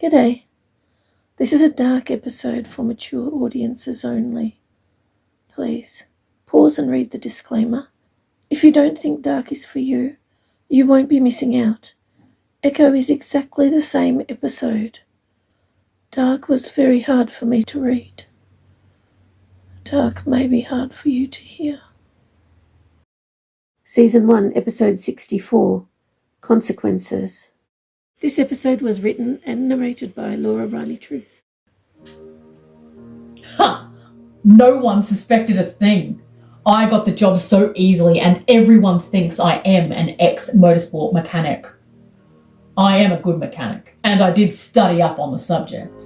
G'day. This is a dark episode for mature audiences only. Please, pause and read the disclaimer. If you don't think dark is for you, you won't be missing out. Echo is exactly the same episode. Dark was very hard for me to read. Dark may be hard for you to hear. Season 1, Episode 64, Consequences. This episode was written and narrated by Laura Reily Truth. Ha! No one suspected a thing. I got the job so easily and everyone thinks I am an ex-motorsport mechanic. I am a good mechanic and I did study up on the subject.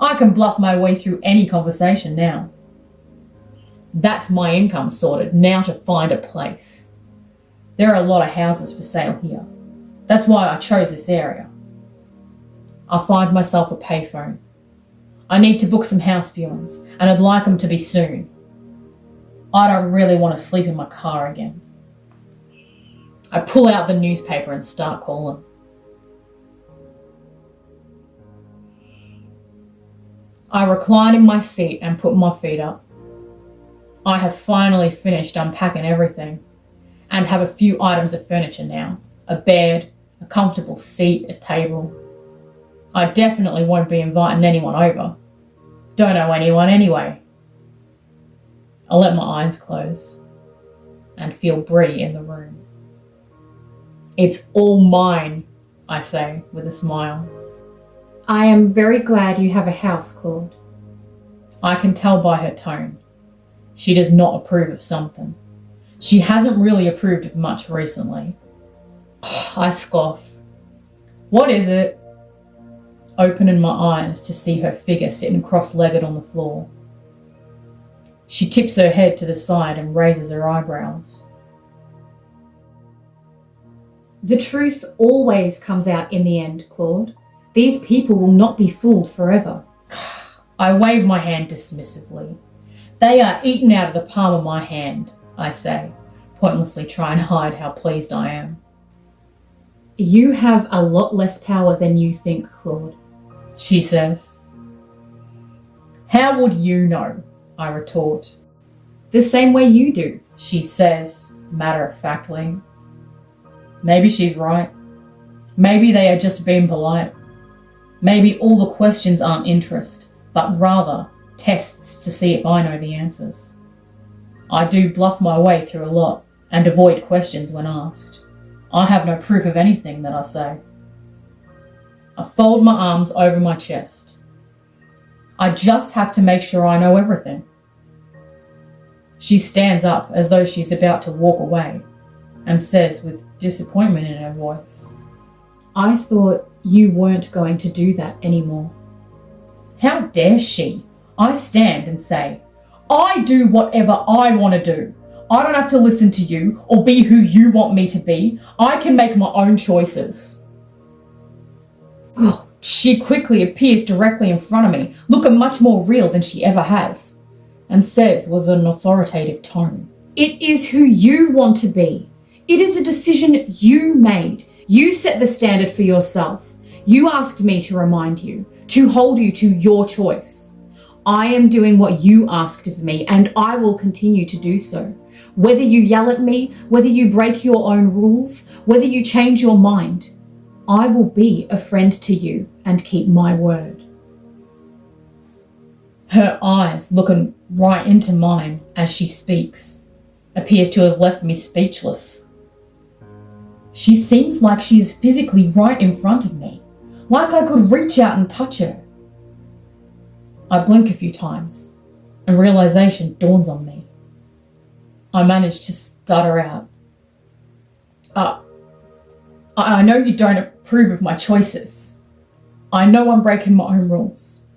I can bluff my way through any conversation now. That's my income sorted, now to find a place. There are a lot of houses for sale here. That's why I chose this area. I'll find myself a payphone. I need to book some house viewings, and I'd like them to be soon. I don't really want to sleep in my car again. I pull out the newspaper and start calling. I recline in my seat and put my feet up. I have finally finished unpacking everything, and have a few items of furniture now. A bed, a comfortable seat, a table. I definitely won't be inviting anyone over. Don't know anyone anyway. I let my eyes close and feel Bree in the room. It's all mine, I say with a smile. I am very glad you have a house, Claude. I can tell by her tone. She does not approve of something. She hasn't really approved of much recently. I scoff. What is it? Opening my eyes to see her figure sitting cross-legged on the floor. She tips her head to the side and raises her eyebrows. The truth always comes out in the end, Claude. These people will not be fooled forever. I wave my hand dismissively. They are eaten out of the palm of my hand, I say, pointlessly trying to hide how pleased I am. You have a lot less power than you think, Claude, she says. How would you know? I retort. The same way you do, she says, matter-of-factly. Maybe she's right. Maybe they are just being polite. Maybe all the questions aren't interest, but rather tests to see if I know the answers. I do bluff my way through a lot and avoid questions when asked. I have no proof of anything that I say. I fold my arms over my chest. I just have to make sure I know everything. She stands up as though she's about to walk away and says with disappointment in her voice, I thought you weren't going to do that anymore. How dare she? I stand and say, I do whatever I want to do. I don't have to listen to you or be who you want me to be. I can make my own choices. She quickly appears directly in front of me, looking much more real than she ever has, and says with an authoritative tone, It is who you want to be. It is a decision you made. You set the standard for yourself. You asked me to remind you, to hold you to your choice. I am doing what you asked of me, and I will continue to do so. Whether you yell at me, whether you break your own rules, whether you change your mind, I will be a friend to you and keep my word. Her eyes, looking right into mine as she speaks, appears to have left me speechless. She seems like she is physically right in front of me, like I could reach out and touch her. I blink a few times, and realization dawns on me. I manage to stutter out. I know you don't approve of my choices. I know I'm breaking my own rules.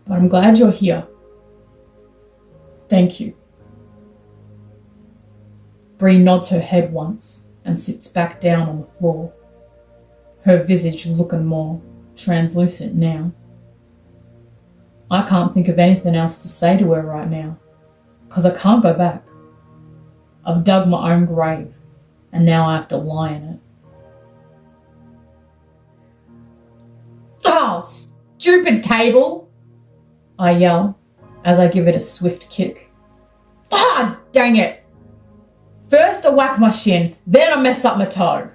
But I'm glad you're here. Thank you. Bree nods her head once and sits back down on the floor, her visage looking more translucent now. I can't think of anything else to say to her right now, because I can't go back. I've dug my own grave, and now I have to lie in it. Oh, stupid table, I yell as I give it a swift kick. Ah, dang it. First I whack my shin, then I mess up my toe.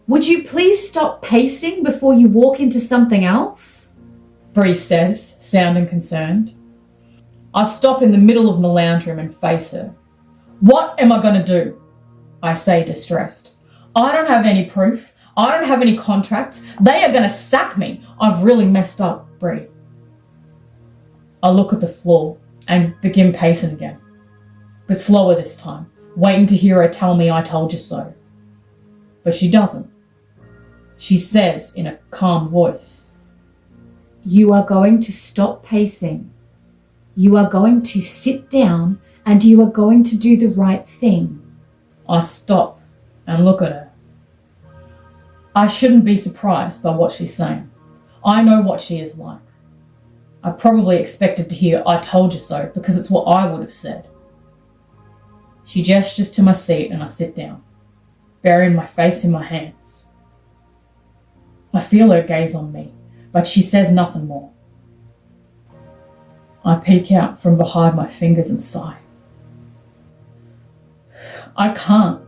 Would you please stop pacing before you walk into something else? Bree says, sounding concerned. I stop in the middle of my lounge room and face her. What am I going to do? I say, distressed. I don't have any proof. I don't have any contracts. They are going to sack me. I've really messed up, Bree. I look at the floor and begin pacing again, but slower this time, waiting to hear her tell me I told you so. But she doesn't. She says in a calm voice, You are going to stop pacing. You are going to sit down and you are going to do the right thing. I stop and look at her. I shouldn't be surprised by what she's saying. I know what she is like. I probably expected to hear I told you so because it's what I would have said. She gestures to my seat and I sit down, burying my face in my hands. I feel her gaze on me, but she says nothing more. I peek out from behind my fingers and sigh. I can't.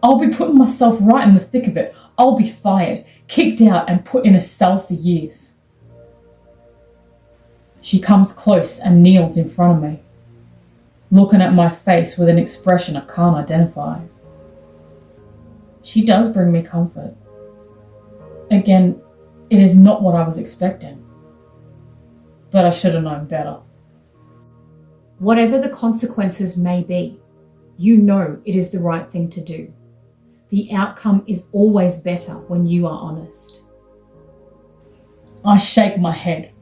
I'll be putting myself right in the thick of it. I'll be fired, kicked out and put in a cell for years. She comes close and kneels in front of me, looking at my face with an expression I can't identify. She does bring me comfort. Again, it is not what I was expecting, but I should have known better. Whatever the consequences may be, you know it is the right thing to do. The outcome is always better when you are honest. I shake my head.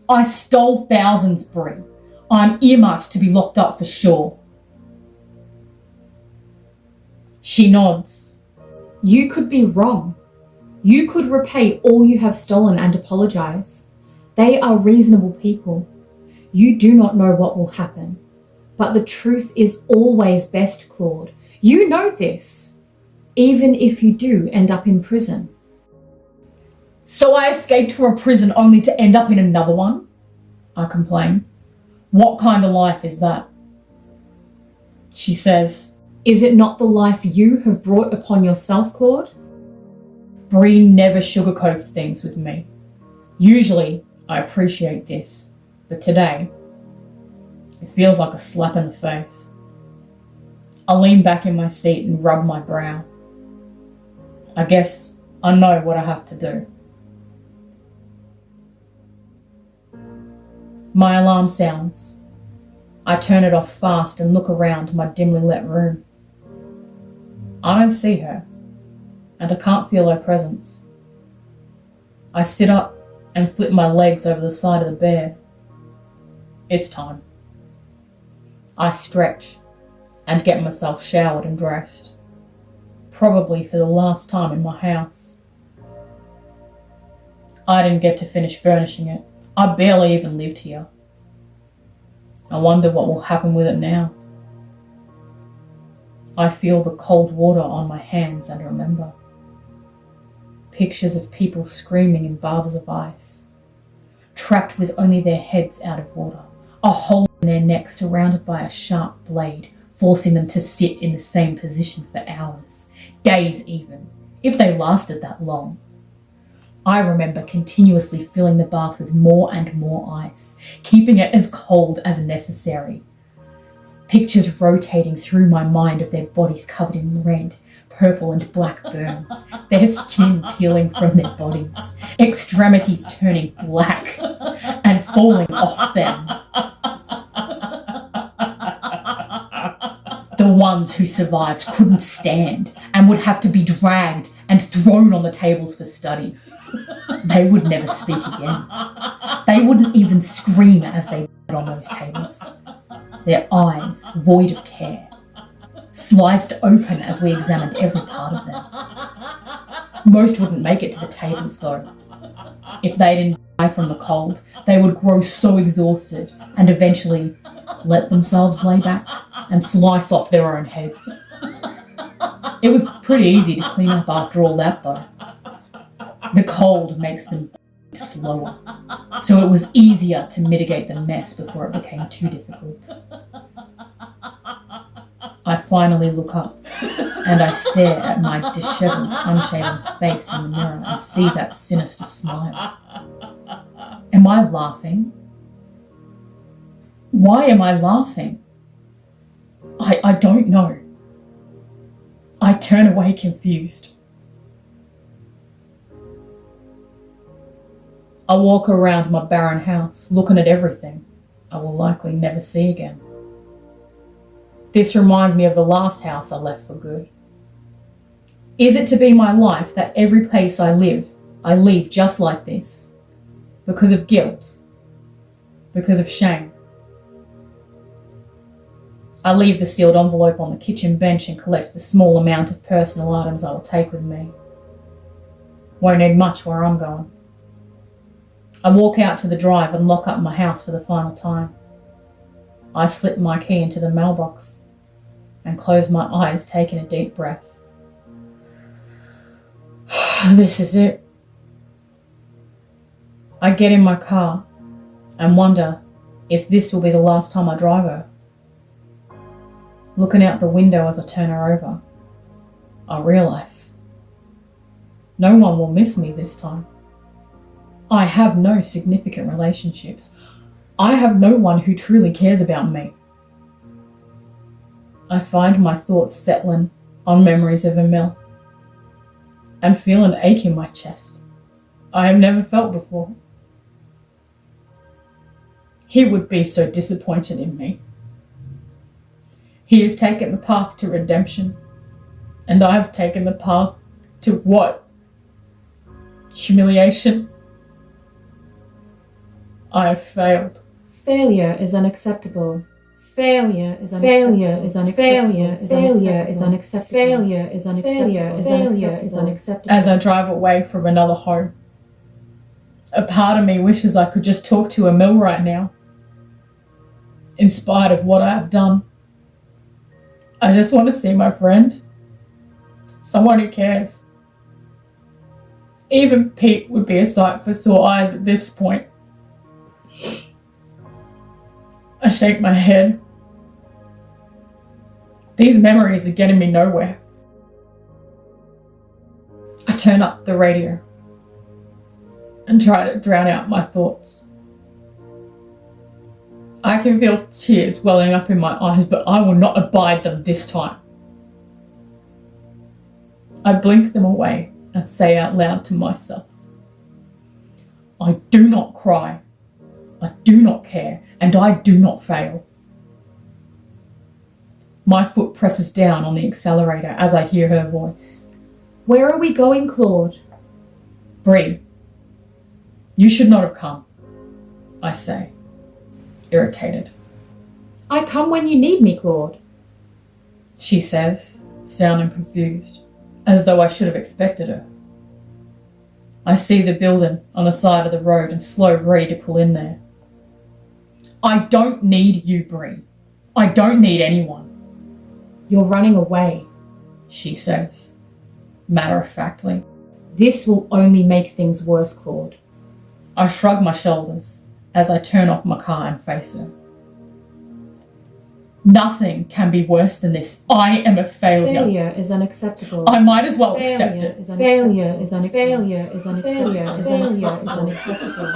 I stole thousands, Bree. I'm earmarked to be locked up for sure. She nods. You could be wrong. You could repay all you have stolen and apologize. They are reasonable people. You do not know what will happen. But the truth is always best, Claude. You know this, even if you do end up in prison. So I escaped from a prison only to end up in another one? I complain. What kind of life is that? She says, Is it not the life you have brought upon yourself, Claude? Bree never sugarcoats things with me. Usually, I appreciate this, but today, it feels like a slap in the face. I lean back in my seat and rub my brow. I guess I know what I have to do. My alarm sounds. I turn it off fast and look around my dimly lit room. I don't see her, and I can't feel her presence. I sit up and flip my legs over the side of the bed. It's time. I stretch and get myself showered and dressed, probably for the last time in my house. I didn't get to finish furnishing it. I barely even lived here. I wonder what will happen with it now. I feel the cold water on my hands and remember. Pictures of people screaming in baths of ice, trapped with only their heads out of water, a hole in their neck surrounded by a sharp blade, forcing them to sit in the same position for hours, days even, if they lasted that long. I remember continuously filling the bath with more and more ice, keeping it as cold as necessary. Pictures rotating through my mind of their bodies covered in red, purple and black burns, their skin peeling from their bodies, extremities turning black and falling off them. The ones who survived couldn't stand and would have to be dragged and thrown on the tables for study. They would never speak again. They wouldn't even scream as they on those tables. Their eyes void of care, sliced open as we examined every part of them. Most wouldn't make it to the tables though. If they didn't die from the cold, they would grow so exhausted and eventually let themselves lay back and slice off their own heads. It was pretty easy to clean up after all that though. The cold makes them slower, so it was easier to mitigate the mess before it became too difficult. I finally look up and I stare at my disheveled, unshaven face in the mirror and see that sinister smile. Am I laughing? Why am I laughing? I don't know. I turn away confused. I walk around my barren house, looking at everything I will likely never see again. This reminds me of the last house I left for good. Is it to be my life that every place I leave just like this? Because of guilt? Because of shame? I leave the sealed envelope on the kitchen bench and collect the small amount of personal items I will take with me. Won't need much where I'm going. I walk out to the drive and lock up my house for the final time. I slip my key into the mailbox and close my eyes, taking a deep breath. This is it. I get in my car and wonder if this will be the last time I drive her. Looking out the window as I turn her over, I realise no one will miss me this time. I have no significant relationships. I have no one who truly cares about me. I find my thoughts settling on memories of Emil and feel an ache in my chest I have never felt before. He would be so disappointed in me. He has taken the path to redemption, and I have taken the path to what? Humiliation. I have failed. Failure is unacceptable. Failure is unacceptable. Failure is unacceptable. Failure is unacceptable. Failure is unacceptable. Failure is unacceptable. As I drive away from another home, a part of me wishes I could just talk to Emil right now. In spite of what I have done, I just want to see my friend. Someone who cares. Even Pete would be a sight for sore eyes at this point. I shake my head. These memories are getting me nowhere. I turn up the radio and try to drown out my thoughts. I can feel tears welling up in my eyes, but I will not abide them this time. I blink them away and say out loud to myself, I do not cry, I do not care, and I do not fail. My foot presses down on the accelerator as I hear her voice. Where are we going, Claude? Bree, you should not have come, I say, irritated. I come when you need me, Claude. She says, sounding confused, as though I should have expected her. I see the building on the side of the road and slow ready to pull in there. I don't need you, Bree. I don't need anyone. You're running away, she says, matter-of-factly. This will only make things worse, Claude. I shrug my shoulders as I turn off my car and face her. Nothing can be worse than this. I am a failure. Failure is unacceptable. I might as well accept it. Failure is unacceptable. Failure is unacceptable. Failure is unacceptable.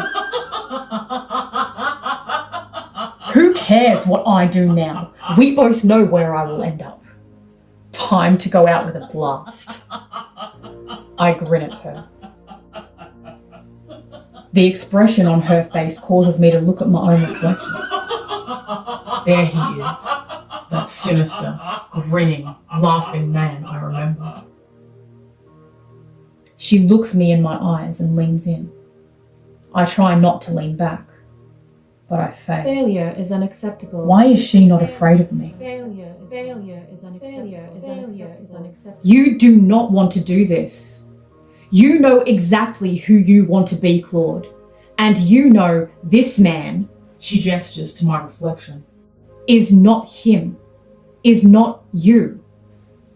Who cares what I do now? We both know where I will end up. Time to go out with a blast. I grin at her. The expression on her face causes me to look at my own reflection. There he is, that sinister, grinning, laughing man I remember. She looks me in my eyes and leans in. I try not to lean back, but I fail. Failure is unacceptable. Why is she not afraid of me? Failure is unacceptable. You do not want to do this. You know exactly who you want to be, Claude. And you know this man, she gestures to my reflection, is not him, is not you.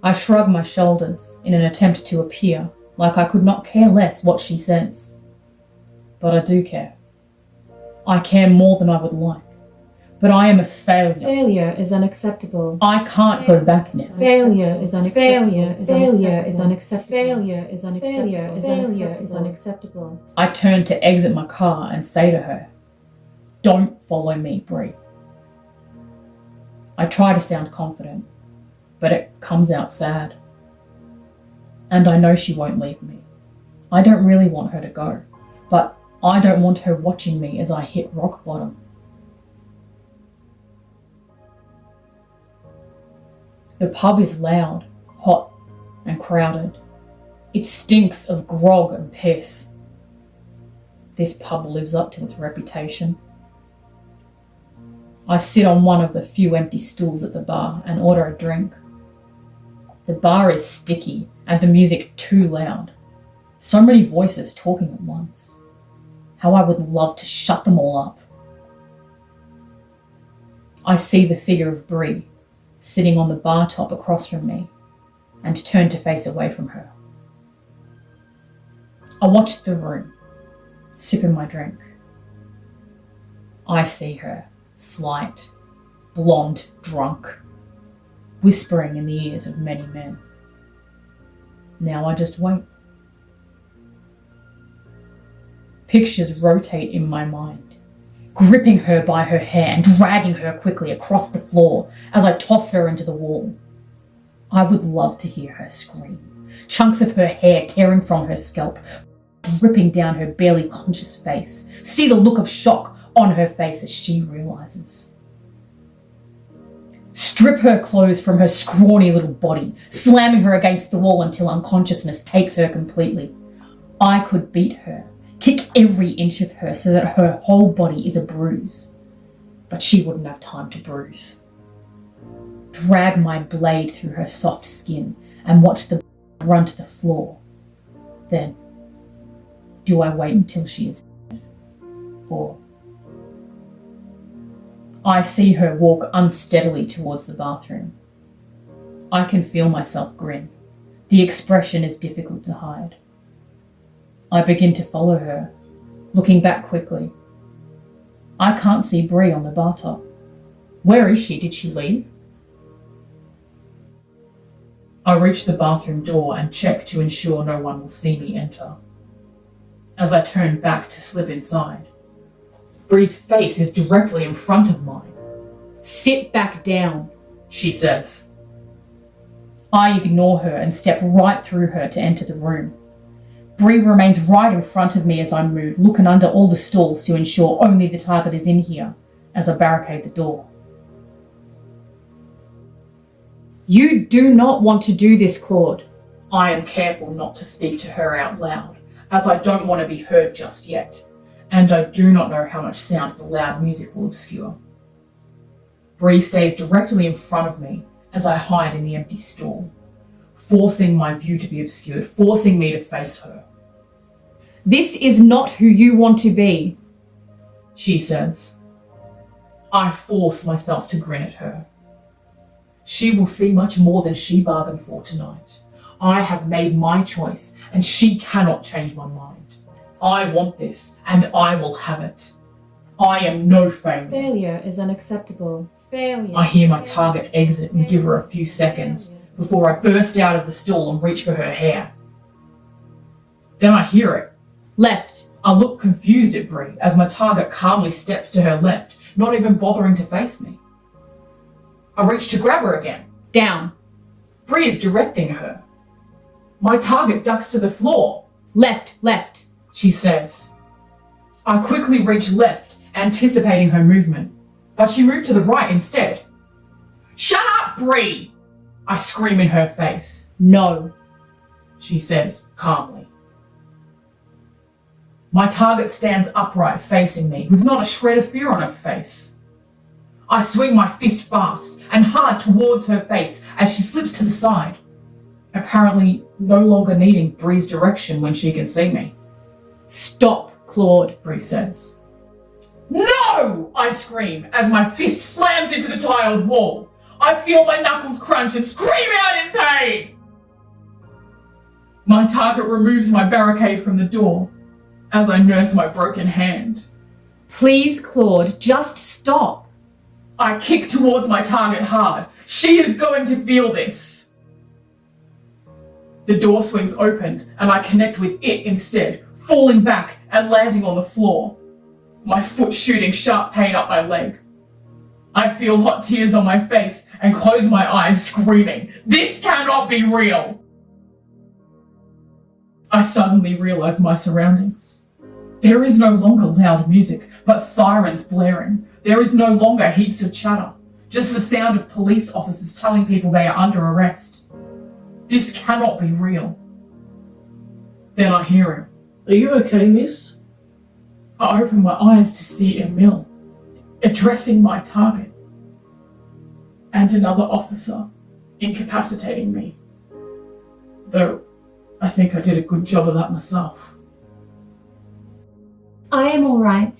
I shrug my shoulders in an attempt to appear like I could not care less what she says. But I do care. I care more than I would like. But I am a failure. Failure is unacceptable. I can't go back now. Failure is unacceptable. Failure is unacceptable. Failure is unacceptable. Failure is unacceptable. I turn to exit my car and say to her, "Don't follow me, Brie." I try to sound confident, but it comes out sad. And I know she won't leave me. I don't really want her to go, but I don't want her watching me as I hit rock bottom. The pub is loud, hot, and crowded. It stinks of grog and piss. This pub lives up to its reputation. I sit on one of the few empty stools at the bar and order a drink. The bar is sticky and the music too loud. So many voices talking at once. How I would love to shut them all up. I see the figure of Brie sitting on the bar top across from me and turn to face away from her. I watch the room, sipping my drink. I see her, slight, blonde, drunk, whispering in the ears of many men. Now I just wait. Pictures rotate in my mind, gripping her by her hair and dragging her quickly across the floor as I toss her into the wall. I would love to hear her scream, chunks of her hair tearing from her scalp, ripping down her barely conscious face, see the look of shock on her face as she realizes. Strip her clothes from her scrawny little body, slamming her against the wall until unconsciousness takes her completely. I could beat her, kick every inch of her so that her whole body is a bruise. But she wouldn't have time to bruise. Drag my blade through her soft skin and watch the run to the floor. Then, do I wait until she is dead? Or I see her walk unsteadily towards the bathroom. I can feel myself grin. The expression is difficult to hide. I begin to follow her, looking back quickly. I can't see Brie on the bar top. Where is she? Did she leave? I reach the bathroom door and check to ensure no one will see me enter. As I turn back to slip inside, Brie's face is directly in front of mine. "Sit back down," she says. I ignore her and step right through her to enter the room. Brie remains right in front of me as I move, looking under all the stalls to ensure only the target is in here as I barricade the door. You do not want to do this, Claude. I am careful not to speak to her out loud, as I don't want to be heard just yet, and I do not know how much sound the loud music will obscure. Brie stays directly in front of me as I hide in the empty stall, forcing my view to be obscured, forcing me to face her. This is not who you want to be, she says. I force myself to grin at her. She will see much more than she bargained for tonight. I have made my choice, and she cannot change my mind. I want this, and I will have it. I am no failure. Failure is unacceptable. Failure. I hear my target exit and give her a few seconds before I burst out of the stall and reach for her hair. Then I hear it. Left. I look confused at Brie as my target calmly steps to her left, not even bothering to face me. I reach to grab her again. Down. Brie is directing her. My target ducks to the floor. Left, left, she says. I quickly reach left, anticipating her movement, but she moved to the right instead. Shut up, Brie! I scream in her face. No, she says calmly. My target stands upright facing me with not a shred of fear on her face. I swing my fist fast and hard towards her face as she slips to the side, apparently no longer needing Brie's direction when she can see me. Stop, Claude, Brie says. No! I scream as my fist slams into the tiled wall. I feel my knuckles crunch and scream out in pain. My target removes my barricade from the door as I nurse my broken hand. Please, Claude, just stop. I kick towards my target hard. She is going to feel this. The door swings open and I connect with it instead, falling back and landing on the floor, my foot shooting sharp pain up my leg. I feel hot tears on my face and close my eyes, screaming, "This cannot be real!" I suddenly realize my surroundings. There is no longer loud music, but sirens blaring. There is no longer heaps of chatter, just the sound of police officers telling people they are under arrest. This cannot be real. Then I hear him. Are you okay, miss? I open my eyes to see Emil addressing my target and another officer incapacitating me. Though I think I did a good job of that myself. I am all right.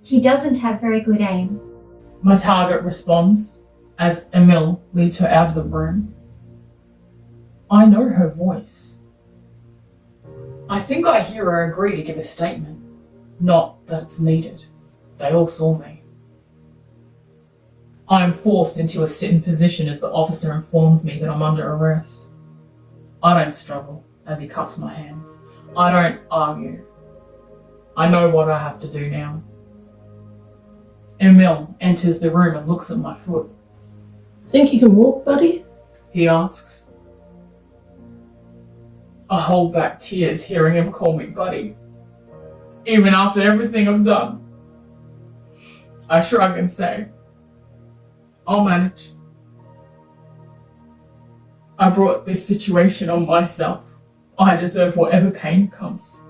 He doesn't have very good aim. My target responds as Emil leads her out of the room. I know her voice. I think I hear her agree to give a statement. Not that it's needed. They all saw me. I am forced into a sitting position as the officer informs me that I'm under arrest. I don't struggle as he cuffs my hands. I don't argue. I know what I have to do now. Emil enters the room and looks at my foot. Think you can walk, buddy? He asks. I hold back tears hearing him call me buddy. Even after everything I've done. I shrug and say, I'll manage. I brought this situation on myself. I deserve whatever pain comes.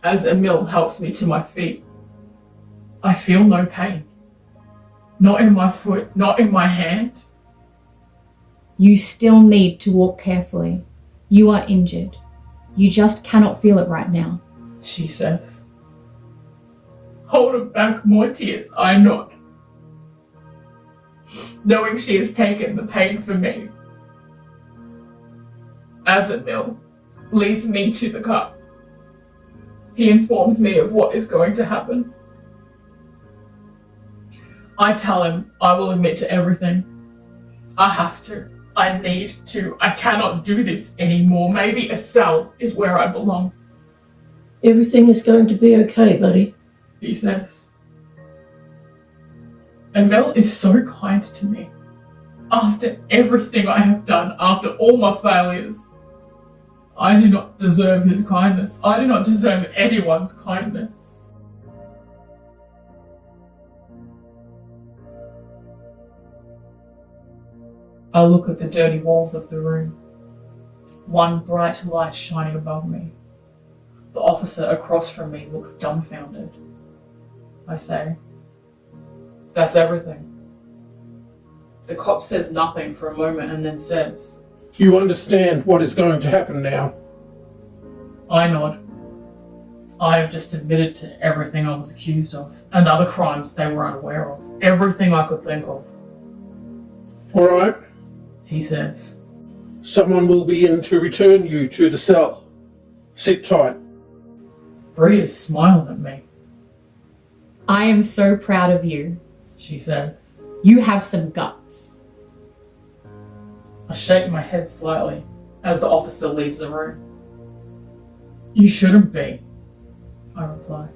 As Emil helps me to my feet, I feel no pain. Not in my foot, not in my hand. You still need to walk carefully. You are injured. You just cannot feel it right now. She says. Holding back more tears, I nod. Knowing she has taken the pain for me. As Emil leads me to the car, he informs me of what is going to happen. I tell him I will admit to everything. I have to. I need to. I cannot do this anymore. Maybe a cell is where I belong. Everything is going to be okay, buddy. He says. Emil is so kind to me. After everything I have done, after all my failures, I do not deserve his kindness. I do not deserve anyone's kindness. I look at the dirty walls of the room. One bright light shining above me. The officer across from me looks dumbfounded. I say, that's everything. The cop says nothing for a moment and then says, You understand what is going to happen now? I nod. I have just admitted to everything I was accused of, and other crimes they were unaware of. Everything I could think of. All right. He says. Someone will be in to return you to the cell. Sit tight. Bree is smiling at me. I am so proud of you. She says. You have some guts. I shake my head slightly as the officer leaves the room. You shouldn't be, I reply.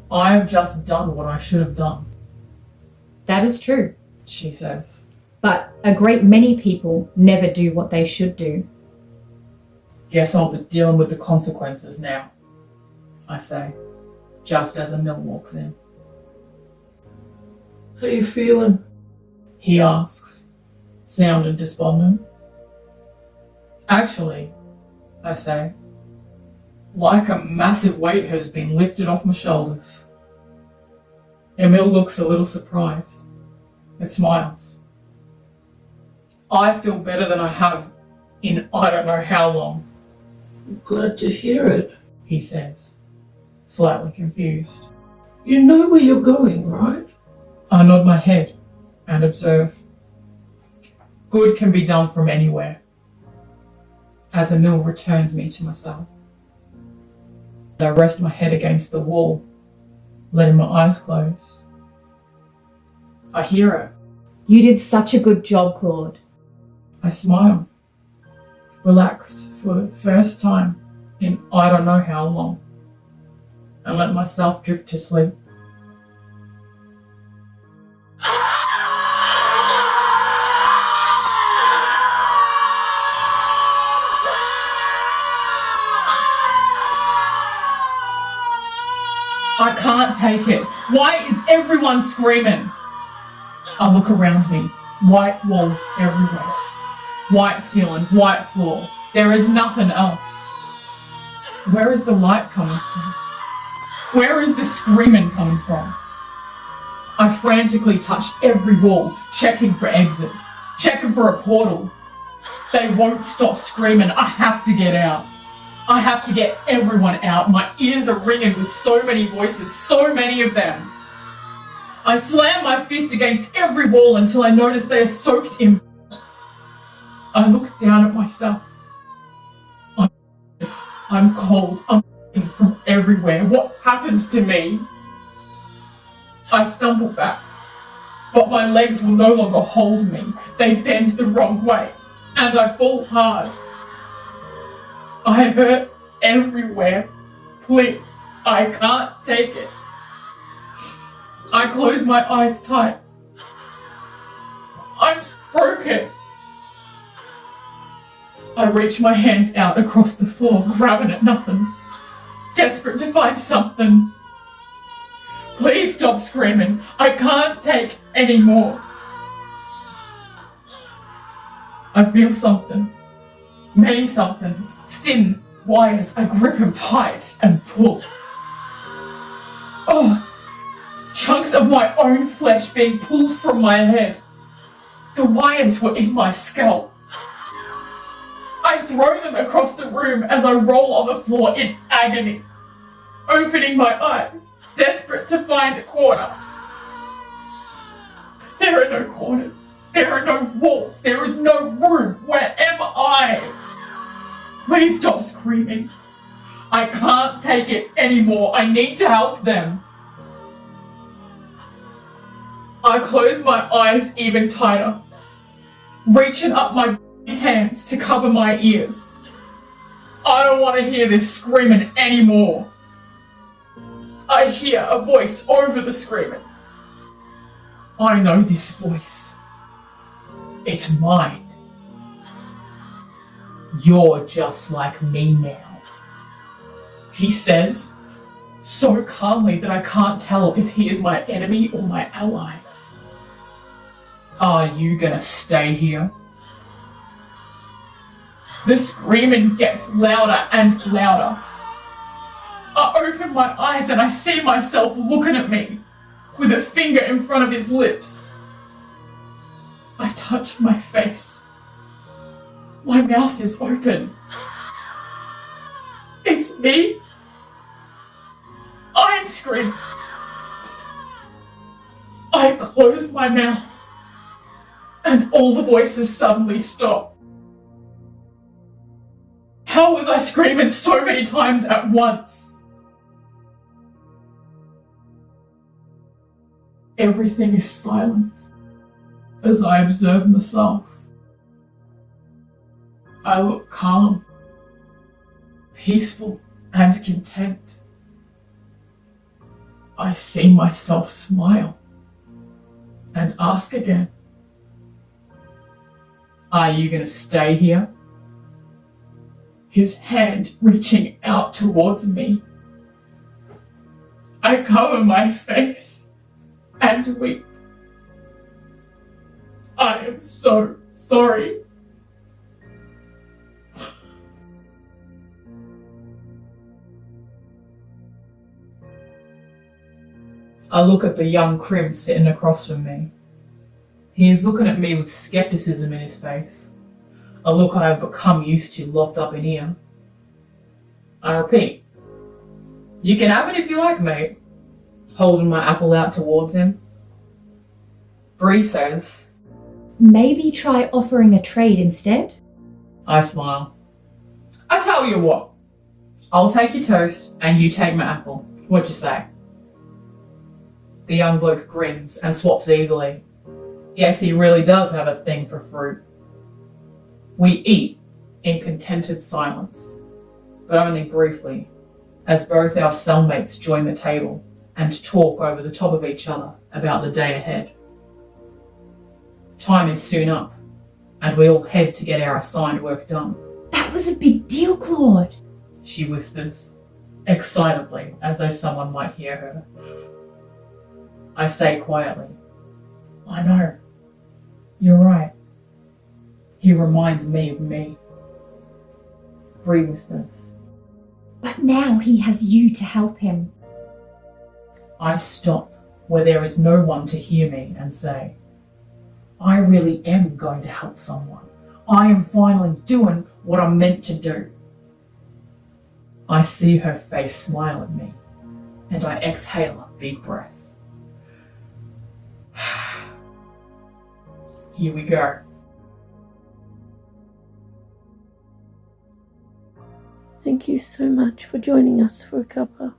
I have just done what I should have done. That is true. She says. But a great many people never do what they should do. Guess I'll be dealing with the consequences now, I say, just as Emil walks in. How you feeling? He asks, sounding despondent. Actually, I say, like a massive weight has been lifted off my shoulders. Emil looks a little surprised, and smiles. I feel better than I have in I don't know how long. Glad to hear it. He says, slightly confused. You know where you're going, right? I nod my head and observe. Good can be done from anywhere. as Emil returns me to myself. I rest my head against the wall, letting my eyes close. I hear it. You did such a good job, Claude. I smile, relaxed for the first time in I don't know how long, and let myself drift to sleep. I can't take it. Why is everyone screaming? I look around me. White walls everywhere. White ceiling, white floor. There is nothing else. Where is the light coming from? Where is the screaming coming from? I frantically touch every wall, checking for exits, checking for a portal. They won't stop screaming. I have to get out. I have to get everyone out. My ears are ringing with so many voices, so many of them. I slam my fist against every wall until I notice they are soaked in. I look down at myself. I'm cold. I'm bleeding from everywhere. What happened to me? I stumble back, but my legs will no longer hold me. They bend the wrong way, and I fall hard. I hurt everywhere. Please, I can't take it. I close my eyes tight. I'm broken. I reach my hands out across the floor, grabbing at nothing, desperate to find something. Please stop screaming. I can't take any more. I feel something. Many somethings. Thin wires. I grip him tight and pull. Oh, chunks of my own flesh being pulled from my head. The wires were in my scalp. I throw them across the room as I roll on the floor in agony, opening my eyes, desperate to find a corner. There are no corners. There are no walls. There is no room. Where am I? Please stop screaming. I can't take it anymore. I need to help them. I close my eyes even tighter, reaching up my hands to cover my ears. I don't want to hear this screaming anymore. I hear a voice over the screaming. I know this voice. It's mine. You're just like me now, he says, so calmly that I can't tell if he is my enemy or my ally. Are you gonna stay here? The screaming gets louder and louder. I open my eyes and I see myself looking at me with a finger in front of his lips. I touch my face. My mouth is open. It's me. I'm screaming. I close my mouth and all the voices suddenly stop. How was I screaming so many times at once? Everything is silent as I observe myself. I look calm, peaceful, and content. I see myself smile and ask again, are you going to stay here? His hand reaching out towards me. I cover my face and weep. I am so sorry. I look at the young Crim sitting across from me. He is looking at me with skepticism in his face, a look I have become used to locked up in here. I repeat, you can have it if you like, mate, holding my apple out towards him. Bree says, Maybe try offering a trade instead? I smile. I tell you what, I'll take your toast and you take my apple. What'd you say? The young bloke grins and swaps eagerly. Guess he really does have a thing for fruit. We eat in contented silence, but only briefly, as both our cellmates join the table and talk over the top of each other about the day ahead. Time is soon up, and we all head to get our assigned work done. That was a big deal, Claude. She whispers, excitedly, as though someone might hear her. I say quietly, I know. You're right. He reminds me of me. Bree whispers. But now he has you to help him. I stop where there is no one to hear me and say, I really am going to help someone. I am finally doing what I'm meant to do. I see her face smile at me, and I exhale a big breath. Here we go. Thank you so much for joining us for a cuppa.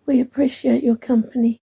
We appreciate your company.